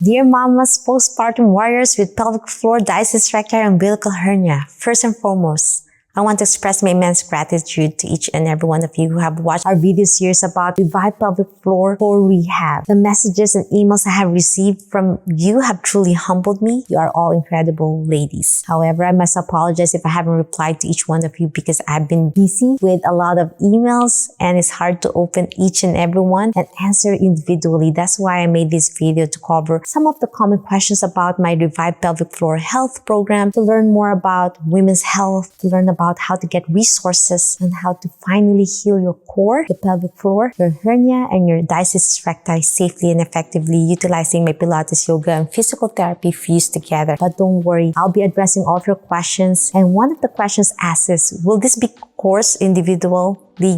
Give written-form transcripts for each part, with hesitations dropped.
Dear mamas, postpartum warriors with pelvic floor, diastasis recti, and umbilical hernia, first and foremost, I want to express my immense gratitude to each and every one of you who have watched our video series about Revive Pelvic Floor for Rehab. The messages and emails I have received from you have truly humbled me. You are all incredible ladies. However, I must apologize if I haven't replied to each one of you because I've been busy with a lot of emails and it's hard to open each and every one and answer individually. That's why I made this video to cover some of the common questions about my Revive Pelvic Floor Health program, to learn more about women's health, to learn about how to get resources and how to finally heal your core, the pelvic floor, your hernia, and your diastasis recti safely and effectively utilizing my Pilates, yoga, and physical therapy fused together. But don't worry, I'll be addressing all of your questions. And one of the questions asked is, will this be course individually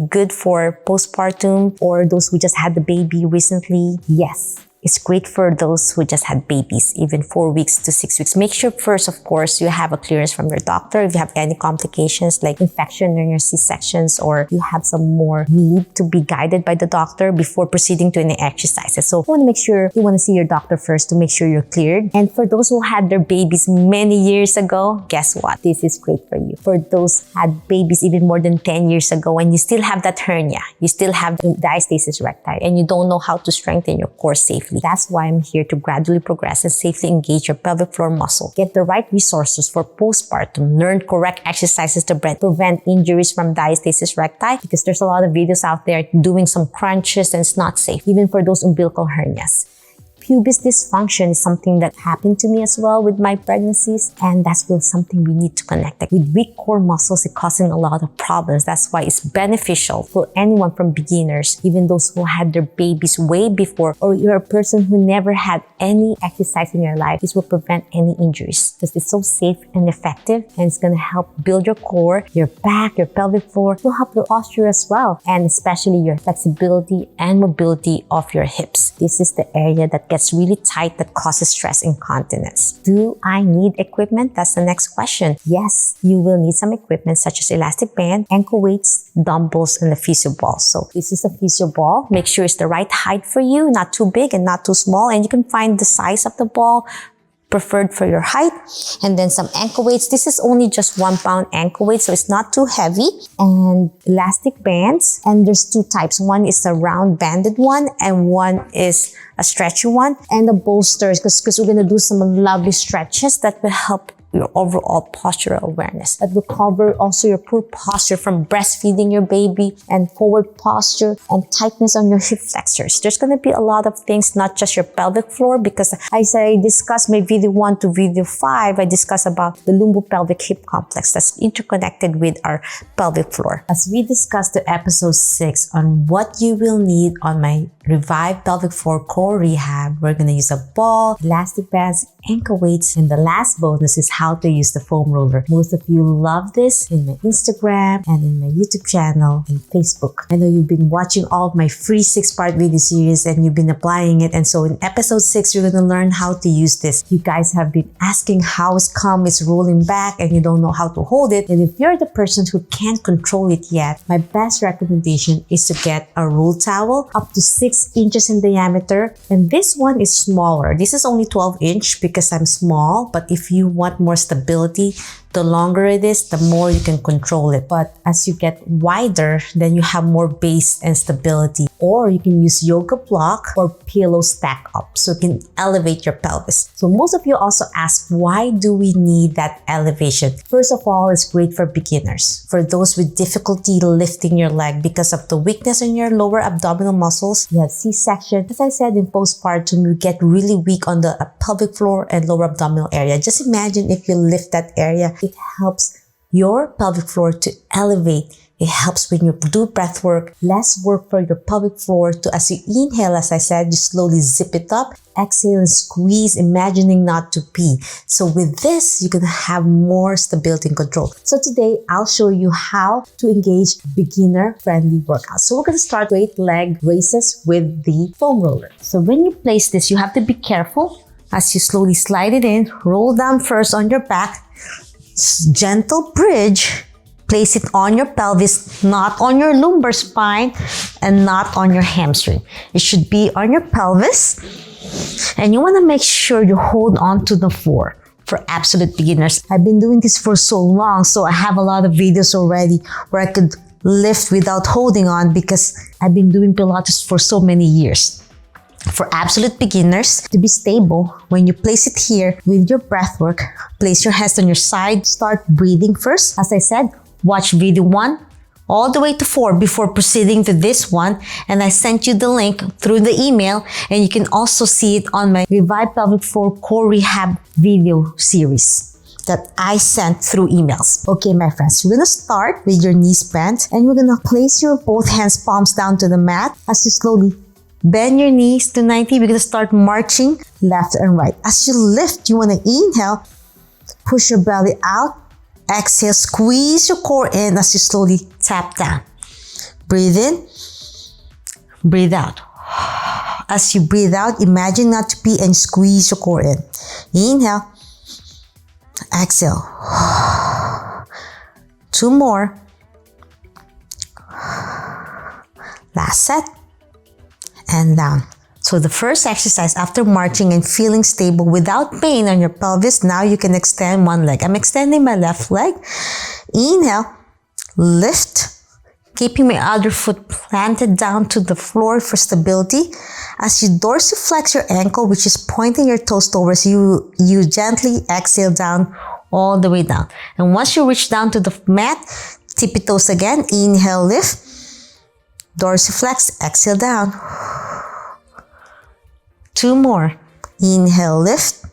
good for postpartum or those who just had the baby recently? Yes. It's great for those who just had babies, even 4 weeks to 6 weeks. Make sure first, of course, you have a clearance from your doctor. If you have any complications like infection in your C-sections or you have some more need to be guided by the doctor before proceeding to any exercises. So you want to make sure you want to see your doctor first to make sure you're cleared. And for those who had their babies many years ago, guess what? This is great for you. For those who had babies even more than 10 years ago and you still have that hernia, you still have the diastasis recti, and you don't know how to strengthen your core safely. That's why I'm here to gradually progress and safely engage your pelvic floor muscle. Get the right resources for postpartum. Learn correct exercises to prevent injuries from diastasis recti, because there's a lot of videos out there doing some crunches and it's not safe, even for those umbilical hernias. Pubis dysfunction is something that happened to me as well with my pregnancies, and that's still something we need to connect. Like with weak core muscles, it's causing a lot of problems. That's why it's beneficial for anyone from beginners, even those who had their babies way before, or you're a person who never had any exercise in your life. This will prevent any injuries because it's so safe and effective, and it's going to help build your core, your back, your pelvic floor. It will help your posture as well, and especially your flexibility and mobility of your hips. This is the area that gets really tight that causes stress incontinence. Do I need equipment? That's the next question. Yes, you will need some equipment such as elastic band, ankle weights, dumbbells, and a physio ball. So this is a physio ball. Make sure it's the right height for you, not too big and not too small. And you can find the size of the ball preferred for your height. And then some ankle weights. This is only just 1 pound ankle weight, so it's not too heavy. And elastic bands. And there's two types. One is a round banded one and one is a stretchy one. And the bolsters, because we're going to do some lovely stretches that will help your overall postural awareness. That will cover also your poor posture from breastfeeding your baby and forward posture and tightness on your hip flexors. There's going to be a lot of things, not just your pelvic floor, because as I discussed my video 1 to video 5, I discussed about the lumbopelvic hip complex that's interconnected with our pelvic floor. As we discussed the episode 6 on what you will need on my Revive Pelvic Floor Core Rehab, we're going to use a ball, elastic bands, ankle weights, and the last bonus is how to use the foam roller. Most of you love this in my Instagram and in my YouTube channel and Facebook. I know you've been watching all of my free 6-part video series and you've been applying it. And so in episode 6, you're going to learn how to use this. You guys have been asking how it's rolling back and you don't know how to hold it. And if you're the person who can't control it yet, my best recommendation is to get a roll towel up to 6 inches in diameter. And this one is smaller. This is only 12 inch because I'm small. But if you want more stability, the longer it is, the more you can control it. But as you get wider, then you have more base and stability. Or you can use yoga block or pillow stack up so you can elevate your pelvis. So most of you also ask, why do we need that elevation? First of all, it's great for beginners. For those with difficulty lifting your leg because of the weakness in your lower abdominal muscles, you have C-section. As I said, in postpartum, you get really weak on the pelvic floor and lower abdominal area. Just imagine if you lift that area. It helps your pelvic floor to elevate. It helps when you do breath work, less work for your pelvic floor to, as you inhale, as I said, you slowly zip it up, exhale and squeeze, imagining not to pee. So with this, you're going to have more stability and control. So today, I'll show you how to engage beginner-friendly workouts. So we're going to start straight leg raises with the foam roller. So when you place this, you have to be careful as you slowly slide it in, roll down first on your back, gentle bridge, place it on your pelvis, not on your lumbar spine and not on your hamstring. It should be on your pelvis. And you want to make sure you hold on to the floor. For absolute beginners, I've been doing this for so long, so I have a lot of videos already where I could lift without holding on because I've been doing Pilates for so many years. For absolute beginners, to be stable, when you place it here with your breath work, place your hands on your side, start breathing first. As I said, watch video 1 all the way to 4 before proceeding to this one. And I sent you the link through the email, and you can also see it on my Revive Pelvic Floor Core Rehab video series that I sent through emails. Okay, my friends, we're gonna start with your knees bent, and we're gonna place your both hands palms down to the mat. As you slowly bend your knees to 90, we're gonna start marching left and right. As you lift, you wanna inhale, push your belly out. Exhale, squeeze your core in as you slowly tap down. Breathe in, breathe out. As you breathe out, imagine not to pee and squeeze your core in. Inhale, exhale. 2 more. Last set, and down. So the first exercise after marching and feeling stable without pain on your pelvis, now you can extend one leg. I'm extending my left leg. Inhale, lift, keeping my other foot planted down to the floor for stability. As you dorsiflex your ankle, which is pointing your toes towards you, you gently exhale down all the way down. And once you reach down to the mat, tippy toes again. Inhale, lift, dorsiflex, exhale down. 2 more. Inhale, lift,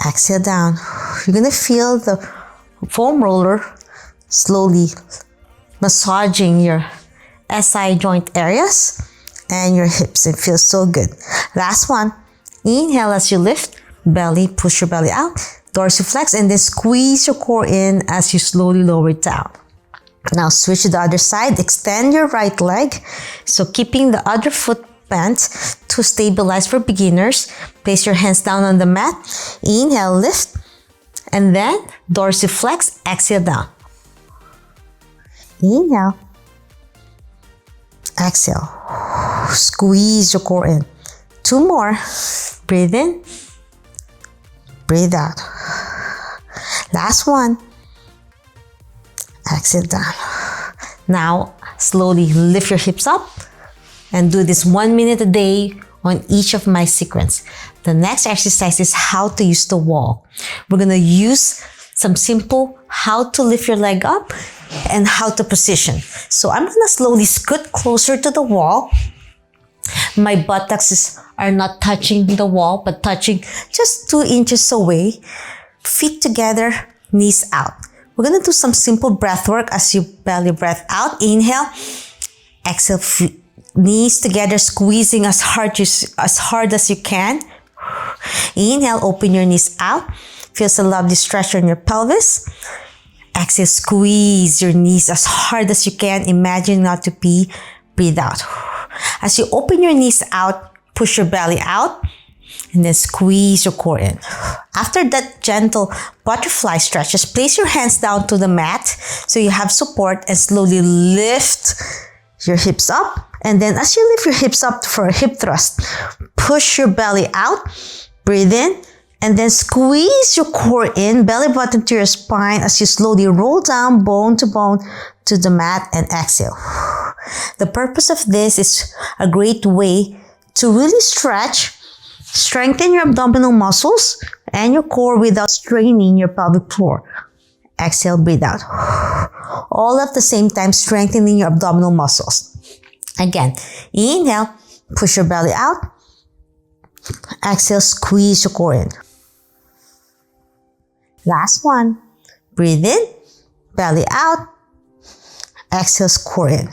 exhale down. You're gonna feel the foam roller slowly massaging your SI joint areas and your hips. It feels so good. Last one. Inhale as you lift, belly, push your belly out, dorsiflex, and then squeeze your core in as you slowly lower it down. Now switch to the other side. Extend your right leg. So keeping the other foot bent to stabilize for beginners. Place your hands down on the mat. Inhale, lift, and then dorsiflex, exhale down. Inhale, exhale, squeeze your core in. 2 more. Breathe in, breathe out. Last one. Exhale down. Now slowly lift your hips up and do this 1 minute a day on each of my sequence. The next exercise is how to use the wall. We're gonna use some simple how to lift your leg up and how to position. So I'm gonna slowly scoot closer to the wall. My buttocks are not touching the wall, but touching just 2 inches away. Feet together, knees out. We're gonna do some simple breath work as you belly breath out. Inhale, exhale, knees together, squeezing as hard as you can. Inhale, open your knees out. Feels a lovely stretch on your pelvis. Exhale, squeeze your knees as hard as you can. Imagine not to pee. Breathe out. As you open your knees out, push your belly out, and then squeeze your core in. After that gentle butterfly stretch, just place your hands down to the mat so you have support, and slowly lift your hips up. And then as you lift your hips up for a hip thrust, push your belly out, breathe in, and then squeeze your core in, belly button to your spine as you slowly roll down bone to the mat and exhale. The purpose of this is a great way to really strengthen your abdominal muscles and your core without straining your pelvic floor. Exhale, breathe out. All at the same time, strengthening your abdominal muscles. Again, inhale, push your belly out. Exhale, squeeze your core in. Last one. Breathe in, belly out. Exhale, core in.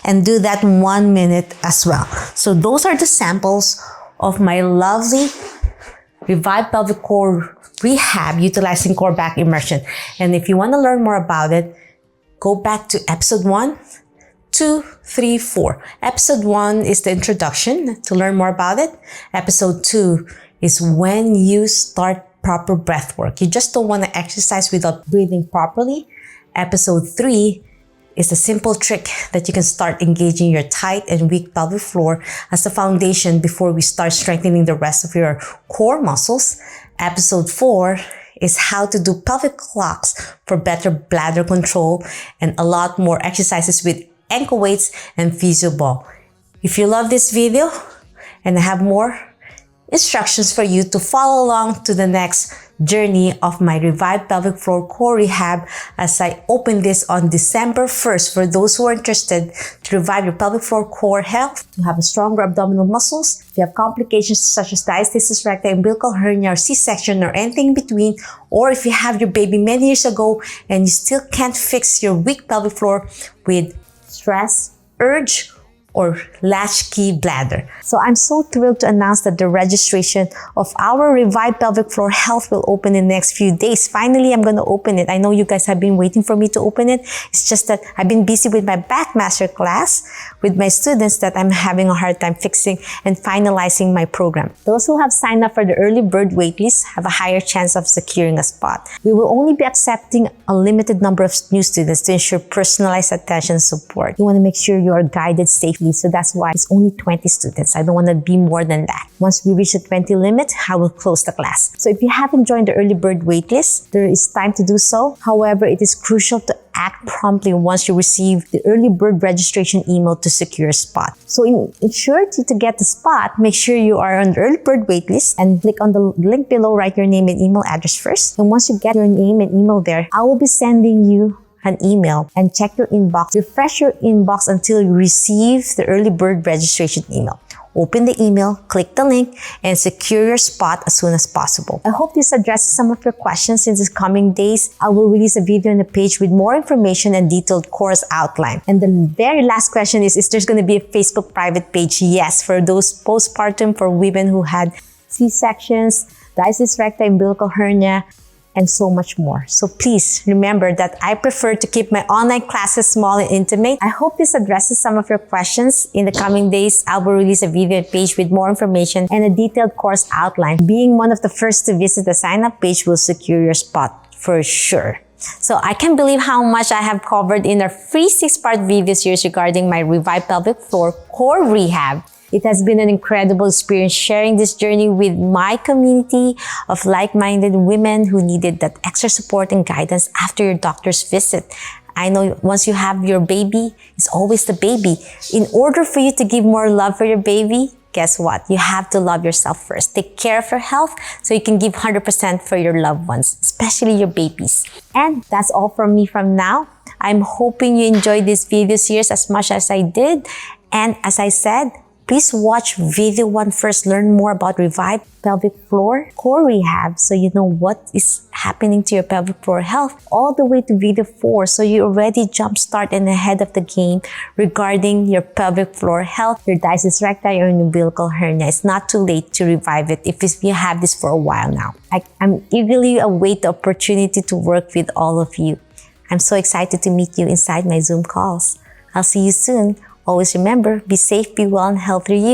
And do that 1 minute as well. So those are the samples of my lovely Revive Pelvic Core Rehab utilizing core back immersion. And if you want to learn more about it, go back to episode 1, 2, 3, 4. Episode 1 is the introduction to learn more about it. Episode 2 is when you start proper breath work. You just don't want to exercise without breathing properly. Episode 3 is a simple trick that you can start engaging your tight and weak pelvic floor as a foundation before we start strengthening the rest of your core muscles. Episode 4 is how to do pelvic clocks for better bladder control and a lot more exercises with ankle weights and physio ball. If you love this video and I have more instructions for you to follow along to the next journey of my Revive Pelvic Floor Core Rehab as I open this on December 1st for those who are interested to revive your pelvic floor core health, to have a stronger abdominal muscles, if you have complications such as diastasis recti, umbilical hernia, or C-section, or anything in between, or if you have your baby many years ago and you still can't fix your weak pelvic floor with stress, urge, or latchkey bladder. So I'm so thrilled to announce that the registration of our Revive Pelvic Floor Health will open in the next few days. Finally, I'm going to open it. I know you guys have been waiting for me to open it. It's just that I've been busy with my back master class with my students that I'm having a hard time fixing and finalizing my program. Those who have signed up for the early bird waitlist have a higher chance of securing a spot. We will only be accepting a limited number of new students to ensure personalized attention and support. You want to make sure you are guided safely. So that's why it's only 20 students. I don't want to be more than that. Once we reach the 20 limit, I will close the class. So if you haven't joined the early bird waitlist, there is time to do so. However, it is crucial to act promptly once you receive the early bird registration email to secure a spot. So in order to get the spot, make sure you are on the early bird waitlist and click on the link below, write your name and email address first. And once you get your name and email there, I will be sending you an email, and check your inbox. Refresh your inbox until you receive the early bird registration email. Open the email, click the link, and secure your spot as soon as possible. I hope this addresses some of your questions. In the coming days, I will release a video on the page with more information and detailed course outline. And the very last question is there's going to be a Facebook private page? Yes, for those postpartum, for women who had C-sections, diastasis recti, umbilical hernia, and so much more. So please remember that I prefer to keep my online classes small and intimate. I hope this addresses some of your questions. In the coming days, I will release a video page with more information and a detailed course outline. Being one of the first to visit the sign-up page will secure your spot for sure. So I can't believe how much I have covered in our free 6-part video series regarding my Revive Pelvic Floor Core Rehab. It has been an incredible experience sharing this journey with my community of like-minded women who needed that extra support and guidance after your doctor's visit. I know once you have your baby, it's always the baby. In order for you to give more love for your baby, guess what? You have to love yourself first. Take care of your health so you can give 100% for your loved ones, especially your babies. And that's all from me from now. I'm hoping you enjoyed this video series as much as I did. And as I said, please watch video 1 first. Learn more about Revive Pelvic Floor Core Rehab so you know what is happening to your pelvic floor health, all the way to video 4 so you already jumpstart and ahead of the game regarding your pelvic floor health, your diastasis recti, or umbilical hernia. It's not too late to revive it if you have this for a while now. I'm eagerly await the opportunity to work with all of you. I'm so excited to meet you inside my Zoom calls. I'll see you soon. Always remember, be safe, be well, and healthy you.